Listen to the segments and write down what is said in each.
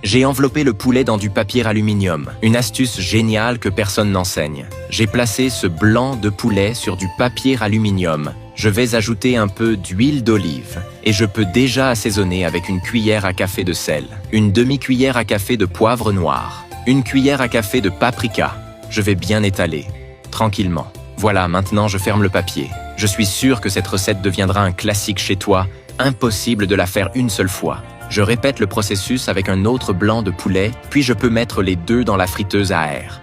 J'ai enveloppé le poulet dans du papier aluminium, une astuce géniale que personne n'enseigne. J'ai placé ce blanc de poulet sur du papier aluminium. Je vais ajouter un peu d'huile d'olive et je peux déjà assaisonner avec une cuillère à café de sel, une demi-cuillère à café de poivre noir, une cuillère à café de paprika. Je vais bien étaler, tranquillement. Voilà, maintenant je ferme le papier. Je suis sûr que cette recette deviendra un classique chez toi, impossible de la faire une seule fois. Je répète le processus avec un autre blanc de poulet, puis je peux mettre les deux dans la friteuse à air.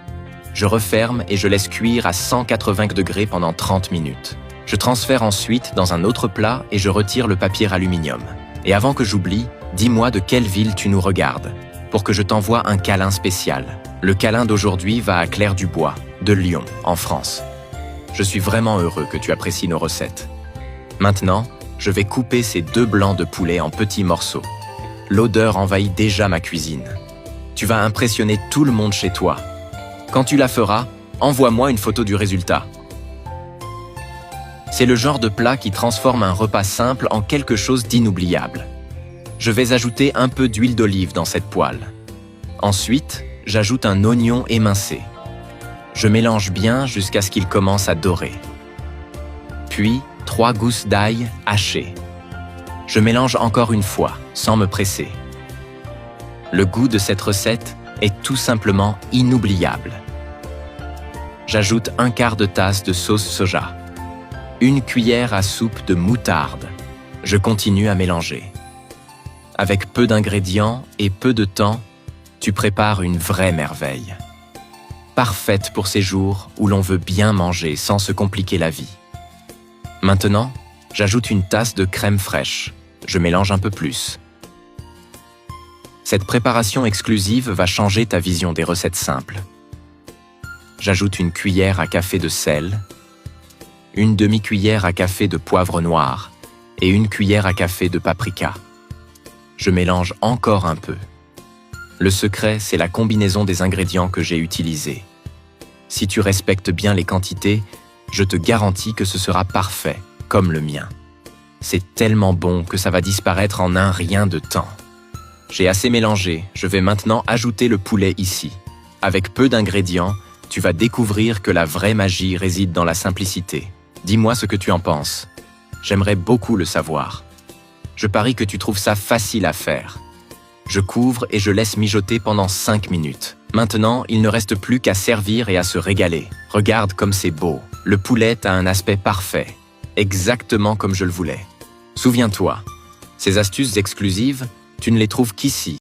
Je referme et je laisse cuire à 180 degrés pendant 30 minutes. Je transfère ensuite dans un autre plat et je retire le papier aluminium. Et avant que j'oublie, dis-moi de quelle ville tu nous regardes, pour que je t'envoie un câlin spécial. Le câlin d'aujourd'hui va à Claire Dubois, de Lyon, en France. Je suis vraiment heureux que tu apprécies nos recettes. Maintenant, je vais couper ces deux blancs de poulet en petits morceaux. L'odeur envahit déjà ma cuisine. Tu vas impressionner tout le monde chez toi. Quand tu la feras, envoie-moi une photo du résultat. C'est le genre de plat qui transforme un repas simple en quelque chose d'inoubliable. Je vais ajouter un peu d'huile d'olive dans cette poêle. Ensuite, j'ajoute un oignon émincé. Je mélange bien jusqu'à ce qu'il commence à dorer. Puis, 3 gousses d'ail hachées. Je mélange encore une fois, sans me presser. Le goût de cette recette est tout simplement inoubliable. J'ajoute un quart de tasse de sauce soja, une cuillère à soupe de moutarde. Je continue à mélanger. Avec peu d'ingrédients et peu de temps, tu prépares une vraie merveille. Parfaite pour ces jours où l'on veut bien manger sans se compliquer la vie. Maintenant, j'ajoute une tasse de crème fraîche. Je mélange un peu plus. Cette préparation exclusive va changer ta vision des recettes simples. J'ajoute une cuillère à café de sel, une demi-cuillère à café de poivre noir et une cuillère à café de paprika. Je mélange encore un peu. Le secret, c'est la combinaison des ingrédients que j'ai utilisés. Si tu respectes bien les quantités, je te garantis que ce sera parfait, comme le mien. C'est tellement bon que ça va disparaître en un rien de temps. J'ai assez mélangé, je vais maintenant ajouter le poulet ici. Avec peu d'ingrédients, tu vas découvrir que la vraie magie réside dans la simplicité. Dis-moi ce que tu en penses. J'aimerais beaucoup le savoir. Je parie que tu trouves ça facile à faire. Je couvre et je laisse mijoter pendant 5 minutes. Maintenant, il ne reste plus qu'à servir et à se régaler. Regarde comme c'est beau. Le poulet a un aspect parfait. Exactement comme je le voulais. Souviens-toi, ces astuces exclusives, tu ne les trouves qu'ici.